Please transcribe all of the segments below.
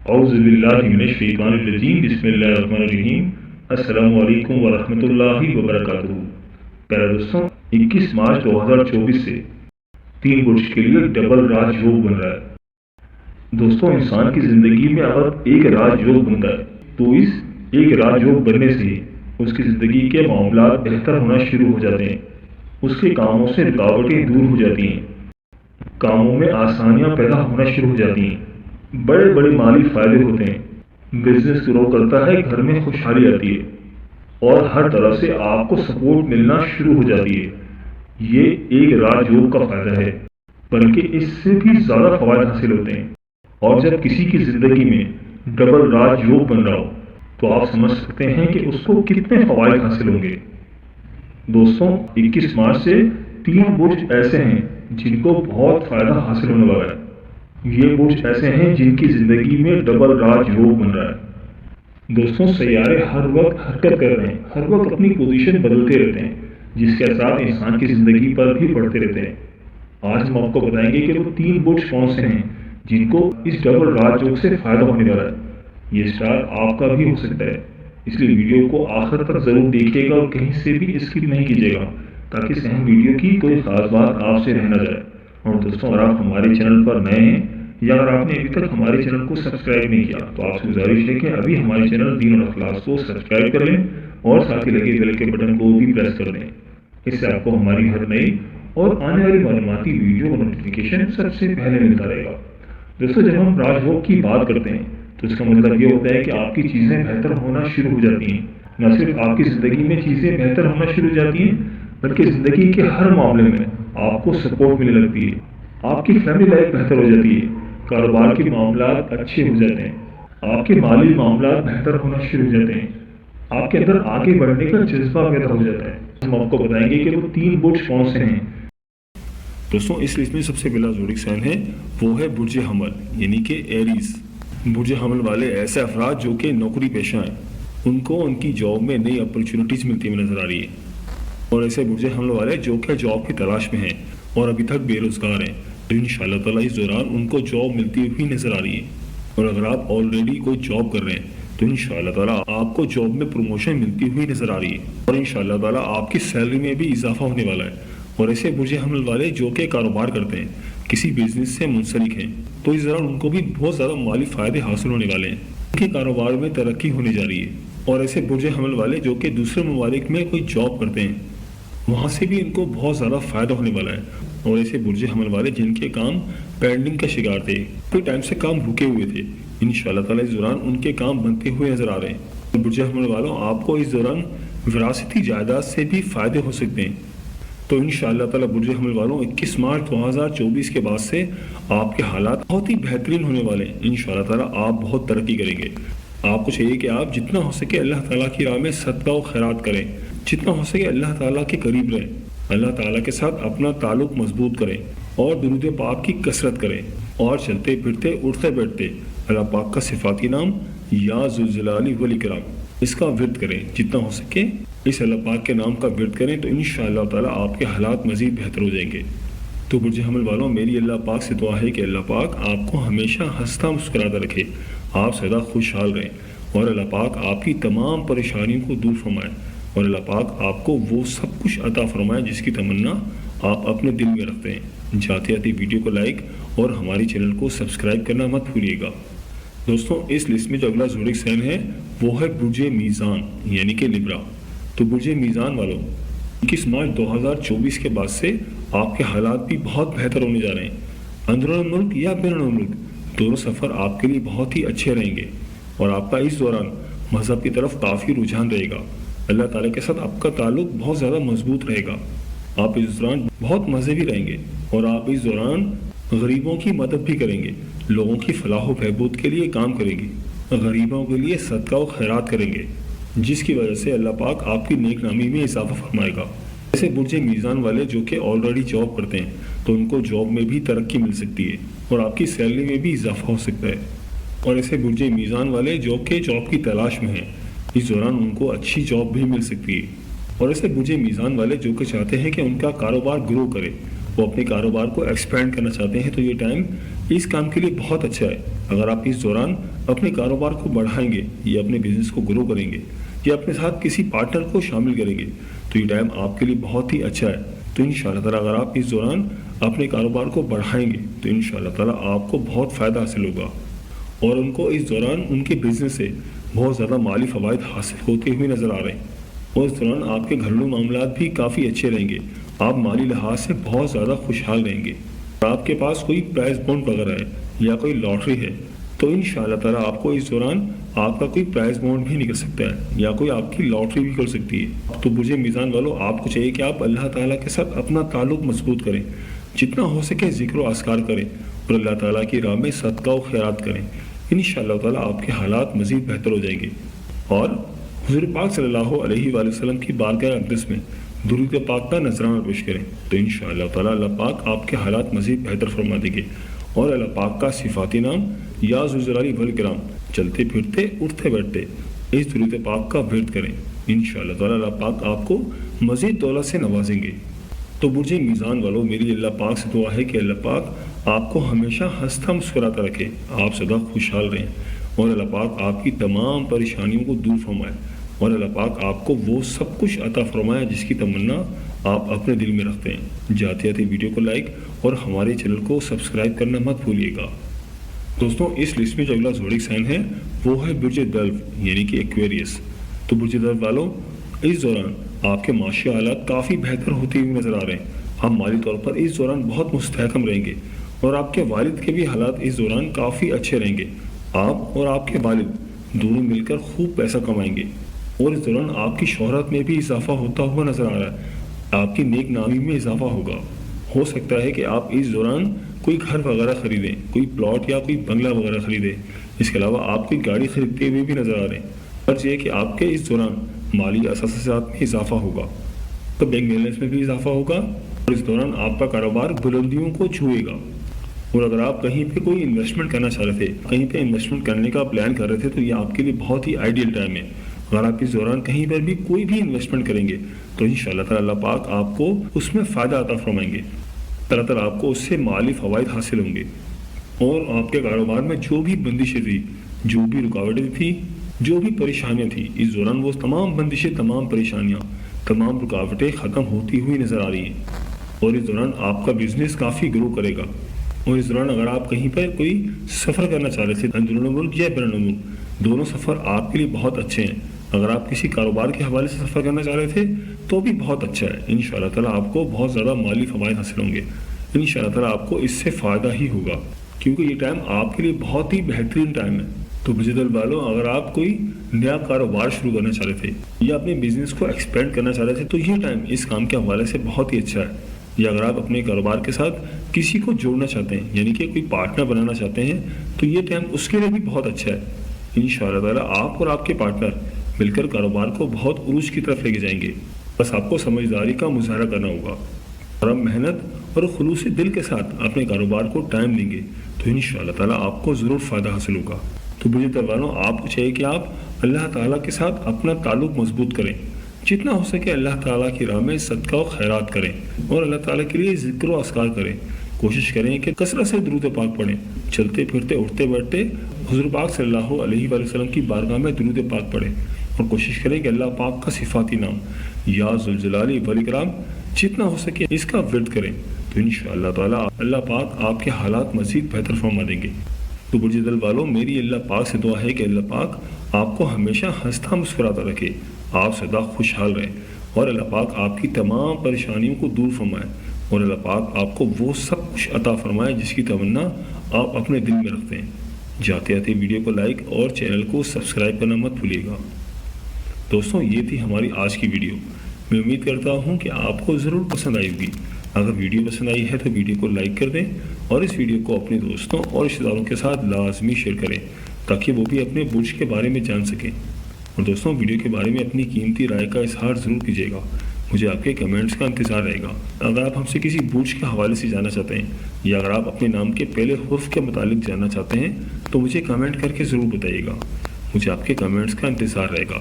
اعوذ باللہ من الشیطان الرجیم بسم اللہ الرحمن الرحیم السلام علیکم ورحمۃ اللہ وبرکاتہ۔ پیارے دوستوں، 21 مارچ 2024 سے 3 برج کے لیے ڈبل راج یوگ بن رہا ہے۔ دوستوں، انسان کی زندگی میں اگر ایک راج یوگ بنتا ہے تو اس ایک راج یوگ بننے سے اس کی زندگی کے معاملات بہتر ہونا شروع ہو جاتے ہیں، اس کے کاموں سے رکاوٹیں دور ہو جاتی ہیں، کاموں میں آسانیاں پیدا ہونا شروع ہو جاتی ہیں، بڑے بڑے مالی فائدے ہوتے ہیں، بزنس گرو کرتا ہے، گھر میں خوشحالی آتی ہے اور ہر طرح سے آپ کو سپورٹ ملنا شروع ہو جاتی ہے۔ یہ ایک راج یوگ کا فائدہ ہے، بلکہ اس سے بھی زیادہ فوائد حاصل ہوتے ہیں۔ اور جب کسی کی زندگی میں ڈبل راج یوگ بن رہا ہو تو آپ سمجھ سکتے ہیں کہ اس کو کتنے فوائد حاصل ہوں گے۔ دوستوں، 21 مارچ سے 3 برج ایسے ہیں جن کو بہت فائدہ حاصل ہونے والا ہے۔ یہ برج ایسے ہیں جن کی زندگی میں ڈبل راج یوگ بن رہا ہے۔ دوستوں، سیارے ہر وقت حرکت کر رہے ہیں، ہر وقت اپنی پوزیشن بدلتے رہتے ہیں، جس کے اثرات انسان کی زندگی پر بھی پڑتے رہتے ہیں۔ آج ہم آپ کو بتائیں گے کہ وہ 3 برج کون سے ہیں جن کو اس ڈبل راج یوگ سے فائدہ ہونے والا ہے۔ یہ اسٹار آپ کا بھی ہو سکتا ہے، اس لیے ویڈیو کو آخر تک ضرور دیکھیے گا اور کہیں سے بھی اسکپ نہیں کیجیے گا تاکہ اہم ویڈیو کی کوئی خاص بات آپ سے رہ نہ جائے۔ اور دوستوں، اگر آپ ہمارے چینل پر نئے ہیں یا اگر آپ نے ابھی تک ہمارے چینل کو سبسکرائب نہیں کیا تو آپ سے گزارش ہے کہ ابھی ہمارے چینل دین اور اخلاص کو سبسکرائب کر لیں اور ساتھ ہی لگے بیل کے بٹن کو بھی پریس کر دیں۔ اس سے آپ کو ہماری ہر نئی اور آنے والی معلوماتی ویڈیو اور نوٹیفیکیشن سب سے پہلے ملتا رہے گا۔ دوستوں، جب ہم راج یوگ کی بات کرتے ہیں تو اس کا مطلب یہ ہوتا ہے کہ آپ کی چیزیں بہتر ہونا شروع ہو جاتی ہیں۔ نہ صرف آپ کی زندگی میں چیزیں بہتر ہونا شروع ہو جاتی ہیں بلکہ زندگی کے ہر معاملے میں آپ کو سپورٹ ملنے لگتی ہے، آپ کی فیملی لائف بہتر ہو جاتی ہے، کاروبار کے معاملات اچھے ہو جاتے ہیں، آپ کے مالی معاملات بہتر ہونا شروع ہو جاتے ہیں، آپ کے اندر آگے بڑھنے کا جذبہ پیدا ہو جاتا ہے۔ ہم آپ کو بتائیں گے کہ وہ 3 برج کون سے ہیں۔ دوستوں، اس لسٹ میں سب سے پہلا زوڈک سائن ہے وہ ہے برج حمل یعنی کہ ایریز۔ برج حمل والے ایسے افراد جو کہ نوکری پیشہ ہیں، ان کو ان کی جاب میں نئی اپرچونٹیز ملتی ہوئی نظر آ رہی ہے۔ اور ایسے برج حمل والے جو کہ جاب کی تلاش میں ہیں اور ابھی تک بے روزگار ہیں تو انشاءاللہ تعالیٰ اس دوران ان کو جاب ملتی ہوئی نظر آ رہی ہے۔ اور اگر آپ آلریڈی کوئی جاب کر رہے ہیں تو انشاءاللہ تعالیٰ آپ کو جاب میں پروموشن ملتی ہوئی نظر آ رہی ہے اور انشاءاللہ تعالیٰ آپ کی سیلری میں بھی اضافہ ہونے والا ہے۔ اور ایسے برج حمل والے جو کہ کاروبار کرتے ہیں، کسی بزنس سے منسلک ہیں تو اس دوران ان کو بھی بہت زیادہ مالی فائدے حاصل ہونے والے ہیں، ان کے کاروبار میں ترقی ہونے جا رہی ہے۔ اور ایسے برج حمل والے جو کہ دوسرے ممالک میں کوئی جاب کرتے ہیں، وہاں سے بھی ان کو بہت زیادہ فائدہ ہونے والا ہے۔ اور ایسے برج حمل والے جن کے کام پینڈنگ کا شکار تھے، کوئی ٹائم سے کام رکے ہوئے تھے، انشاءاللہ تعالیٰ اس دوران ان کے کام بنتے ہوئے نظر آ رہے ہیں۔ برج حمل والوں، آپ کو اس دوران وراثتی جائیداد سے بھی فائدے ہو سکتے ہیں۔ تو انشاءاللہ تعالیٰ برج حمل والوں 21 مارچ 2024 کے بعد سے آپ کے حالات بہت ہی بہترین ہونے والے ہیں۔ انشاءاللہ تعالیٰ آپ بہت ترقی کریں گے۔ آپ کو چاہیے کہ آپ جتنا ہو سکے اللہ تعالیٰ کی راہ میں صدقہ و خیرات کریں، جتنا ہو سکے اللہ تعالیٰ کے قریب رہیں، اللہ تعالیٰ کے ساتھ اپنا تعلق مضبوط کریں اور درود پاک کی کثرت کریں اور چلتے پھرتے اٹھتے بیٹھتے اللہ پاک کا صفاتی نام یا ذوالجلال والاکرام اس کا ورد کریں۔ جتنا ہو سکے اس اللہ پاک کے نام کا ورد کریں تو انشاءاللہ تعالیٰ آپ کے حالات مزید بہتر ہو جائیں گے۔ تو برج حمل والوں، میری اللہ پاک سے دعا ہے کہ اللہ پاک آپ کو ہمیشہ ہنستا مسکراتا رکھے، آپ سدا خوشحال رہیں اور اللہ پاک آپ کی تمام پریشانیوں کو دور فرمائے اور اللہ پاک آپ کو وہ سب کچھ عطا فرمائے جس کی تمنا آپ اپنے دل میں رکھتے ہیں۔ جاتے جاتے ویڈیو کو لائک اور ہماری چینل کو سبسکرائب کرنا مت بھولیے گا۔ دوستوں، اس لسٹ میں جو اگلا زوڈک سائن ہے وہ ہے برج میزان یعنی کہ لیبرا۔ تو برج میزان والوں، 21 مارچ 2024 کے بعد سے آپ کے حالات بھی بہت بہتر ہونے جا رہے ہیں۔ اندرون ملک یا بیرون ملک دونوں سفر آپ کے لیے بہت ہی اچھے رہیں گے اور آپ کا اس دوران مذہب کی طرف کافی رجحان رہے گا۔ اللہ تعالیٰ کے ساتھ آپ کا تعلق بہت زیادہ مضبوط رہے گا۔ آپ اس دوران بہت مذہبی رہیں گے اور آپ اس دوران غریبوں کی مدد بھی کریں گے، لوگوں کی فلاح و بہبود کے لیے کام کریں گے، غریبوں کے لیے صدقہ و خیرات کریں گے، جس کی وجہ سے اللہ پاک آپ کی نیک نامی میں اضافہ فرمائے گا۔ ایسے برج میزان والے جو کہ آلریڈی جاب کرتے ہیں تو ان کو جاب میں بھی ترقی مل سکتی ہے اور آپ کی سیلری میں بھی اضافہ ہو سکتا ہے۔ اور ایسے برج میزان والے جو کہ جاب کی تلاش میں ہیں، اس دوران ان کو اچھی جاب بھی مل سکتی ہے۔ اور ایسے برج میزان والے جو کہ چاہتے ہیں کہ ان کا کاروبار گرو کرے وہ اپنے کاروبار کو ایکسپینڈ کرنا چاہتے ہیں تو یہ ٹائم اس کام کے لیے بہت اچھا ہے۔ اگر آپ اس دوران اپنے کاروبار کو بڑھائیں گے یا اپنے بزنس کو گرو کریں گے یا اپنے ساتھ کسی پارٹنر کو شامل کریں گے تو یہ ٹائم آپ کے لیے بہت ہی اچھا ہے۔ تو انشاءاللہ تعالیٰ اگر آپ اس دوران اپنے کاروبار کو بڑھائیں گے تو انشاءاللہ تعالیٰ آپ کو بہت فائدہ حاصل ہوگا، اور ان کو اس دوران ان کے بزنس سے بہت زیادہ مالی فوائد حاصل ہوتے ہوئے نظر آ رہے ہیں، اور اس دوران آپ کے گھریلو معاملات بھی کافی اچھے رہیں گے۔ آپ مالی لحاظ سے بہت زیادہ خوشحال رہیں گے۔ آپ کے پاس کوئی پرائز بانڈ وغیرہ ہے یا کوئی لاٹری ہے تو انشاءاللہ تعالیٰ آپ کو اس دوران آپ کا کوئی پرائز بانڈ بھی نکل سکتا ہے یا کوئی آپ کی لاٹری بھی کر سکتی ہے۔ تو برج میزان والوں، آپ کو چاہیے کہ آپ اللہ تعالیٰ کے ساتھ اپنا تعلق مضبوط کریں، جتنا ہو سکے ذکر و اذکار کریں اور اللہ تعالیٰ کی راہ میں صدقہ و خیرات کریں۔ انشاءاللہ تعالیٰ آپ کے حالات مزید بہتر ہو جائیں گے، اور حضور پاک صلی اللہ علیہ وآلہ وسلم کی بارگاہ اقدس میں درود پاک کا نذرانہ پیش کریں تو انشاءاللہ تعالیٰ اللہ پاک آپ کے حالات مزید بہتر فرما دیں گے، اور اللہ پاک کا صفاتی نام یا ذوالجلال والاکرام چلتے پھرتے اٹھتے بیٹھتے اس درود پاک کا ورد کریں۔ انشاءاللہ تعالیٰ اللہ پاک آپ کو مزید دولت سے نوازیں گے۔ تو برج میزان والوں، میری اللہ پاک سے دعا ہے کہ اللہ پاک آپ کو ہمیشہ ہنستا مسکراتا رکھے، آپ سدا خوشحال رہیں، اور اللہ پاک آپ کی تمام پریشانیوں کو دور فرمائے، اور اللہ پاک آپ کو وہ سب کچھ عطا فرمائے جس کی تمنا آپ اپنے دل میں رکھتے ہیں۔ جاتے جاتے ویڈیو کو لائک اور ہمارے چینل کو سبسکرائب کرنا مت بھولیے گا۔ دوستوں، اس لسٹ میں جو اگلا زوڈک سائن ہے وہ ہے برج دلو یعنی کہ ایکویریس۔ تو برج دلو والوں، اس دوران آپ کے معاشی حالات کافی بہتر ہوتے ہوئے نظر آ رہے ہیں۔ آپ مالی طور پر اس دوران بہت مستحکم رہیں گے، اور آپ کے والد کے بھی حالات اس دوران کافی اچھے رہیں گے۔ آپ اور آپ کے والد دونوں مل کر خوب پیسہ کمائیں گے، اور اس دوران آپ کی شہرت میں بھی اضافہ ہوتا ہوا نظر آ رہا ہے۔ آپ کی نیک نامی میں اضافہ ہوگا۔ ہو سکتا ہے کہ آپ اس دوران کوئی گھر وغیرہ خریدیں، کوئی پلاٹ یا کوئی بنگلہ وغیرہ خریدیں۔ اس کے علاوہ آپ کوئی گاڑی خریدتے ہوئے بھی نظر آ رہے ہیں۔ فرض یہ ہے کہ آپ کے اس دوران مالی اثاثات میں اضافہ ہوگا، تو بینک بیلنس میں بھی اضافہ ہوگا، اور اس دوران آپ کا کاروبار بلندیوں کو چھوئے گا۔ اور اگر آپ کہیں پہ کوئی انویسٹمنٹ کرنا چاہ رہے تھے، کہیں پہ انویسٹمنٹ کرنے کا پلان کر رہے تھے تو یہ آپ کے لیے بہت ہی آئیڈیل ٹائم ہے۔ اگر آپ اس دوران کہیں پر بھی کوئی بھی انویسٹمنٹ کریں گے تو انشاءاللہ تعالیٰ اللہ پاک آپ کو اس میں فائدہ عطا فرمائیں گے۔ اللہ تعالیٰ آپ کو اس سے مالی فوائد حاصل ہوں گے، اور آپ کے کاروبار میں جو بھی بندشیں تھی، جو بھی رکاوٹیں تھیں، جو بھی پریشانیاں تھیں، اس دوران وہ تمام بندشیں، تمام پریشانیاں، تمام رکاوٹیں ختم ہوتی ہوئی نظر آ رہی ہیں، اور اس دوران آپ کا بزنس کافی گرو کرے گا۔ اور اس دوران اگر آپ کہیں پر کوئی سفر کرنا چاہ رہے تھے، اندرون ملک یا بیرون ملک، دونوں سفر آپ کے لیے بہت اچھے ہیں۔ اگر آپ کسی کاروبار کے حوالے سے سفر کرنا چاہ رہے تھے تو بھی بہت اچھا ہے۔ انشاءاللہ تعالیٰ آپ کو بہت زیادہ مالی فوائد حاصل ہوں گے۔ انشاءاللہ تعالیٰ آپ کو اس سے فائدہ ہی ہوگا، کیونکہ یہ ٹائم آپ کے لیے بہت ہی بہترین ٹائم ہے۔ تو برج دلو والوں، اگر آپ کوئی نیا کاروبار شروع کرنا چاہ رہے تھے یا اپنے بزنس کو ایکسپینڈ کرنا چاہ رہے تھے تو یہ ٹائم اس کام کے حوالے سے بہت ہی اچھا ہے۔ یا اگر آپ اپنے کاروبار کے ساتھ کسی کو جوڑنا چاہتے ہیں، یعنی کہ کوئی پارٹنر بنانا چاہتے ہیں، تو یہ ٹائم اس کے لیے بھی بہت اچھا ہے۔ انشاءاللہ تعالیٰ آپ اور آپ کے پارٹنر مل کر کاروبار کو بہت عروج کی طرف لے کے جائیں گے۔ بس آپ کو سمجھداری کا مظاہرہ کرنا ہوگا، اور آپ محنت اور خلوص دل کے ساتھ اپنے کاروبار کو ٹائم دیں گے تو انشاءاللہ تعالیٰ آپ کو ضرور فائدہ حاصل ہوگا۔ تو برج دلو والوں، آپ کو چاہیے کہ آپ اللہ تعالیٰ کے ساتھ اپنا تعلق مضبوط کریں، جتنا ہو سکے اللہ تعالیٰ کی راہ میں صدقہ و خیرات کریں، اور اللہ تعالیٰ کے لیے ذکر و اذکار کریں۔ کوشش کریں کہ کثرت سے درود پاک پڑھیں، چلتے پھرتے اٹھتے بیٹھتے حضور پاک صلی اللہ علیہ وآلہ وسلم کی بارگاہ میں درود پاک پڑھیں، اور کوشش کریں کہ اللہ پاک کا صفاتی نام یا ذوالجلال والاکرام جتنا ہو سکے اس کا ورد کریں تو انشاءاللہ تعالیٰ اللہ پاک آپ کے حالات مزید بہتر فرما دیں گے۔ تو برج دلو والوں، میری اللہ پاک سے دعا ہے کہ اللہ پاک آپ کو ہمیشہ ہنستا مسکراتا رکھے، آپ سدا خوشحال رہیں، اور اللہ پاک آپ کی تمام پریشانیوں کو دور فرمائے، اور اللہ پاک آپ کو وہ سب کچھ عطا فرمائے جس کی تمنا آپ اپنے دل میں رکھتے ہیں۔ جاتے جاتے ویڈیو کو لائک اور چینل کو سبسکرائب کرنا مت بھولیے گا۔ دوستوں، یہ تھی ہماری آج کی ویڈیو۔ میں امید کرتا ہوں کہ آپ کو ضرور پسند آئی ہوگی۔ اگر ویڈیو پسند آئی ہے تو ویڈیو کو لائک کر دیں، اور اس ویڈیو کو اپنے دوستوں اور رشتہ داروں کے ساتھ لازمی شیئر کریں تاکہ وہ بھی اپنے برج کے بارے میں جان سکیں۔ اور دوستوں، ویڈیو کے بارے میں اپنی قیمتی رائے کا اظہار ضرور کیجیے گا، مجھے آپ کے کمنٹس کا انتظار رہے گا۔ اگر آپ ہم سے کسی برج کے حوالے سے جاننا چاہتے ہیں، یا اگر آپ اپنے نام کے پہلے حرف کے متعلق جاننا چاہتے ہیں تو مجھے کمنٹ کر کے ضرور بتائیے گا، مجھے آپ کے کمنٹس کا انتظار رہے گا۔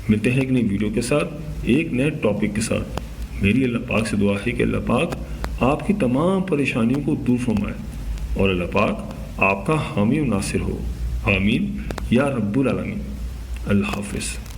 ملتے ہیں ایک نئی ویڈیو کے ساتھ، ایک نئے ٹاپک کے ساتھ۔ میری اللہ پاک سے دعا ہے کہ اللہ پاک آپ کی تمام پریشانیوں کو دور فرمائے اور اللہ پاک آپ کا حامی و ناصر ہو. آمین یا رب العالمین. اللہ حافظ.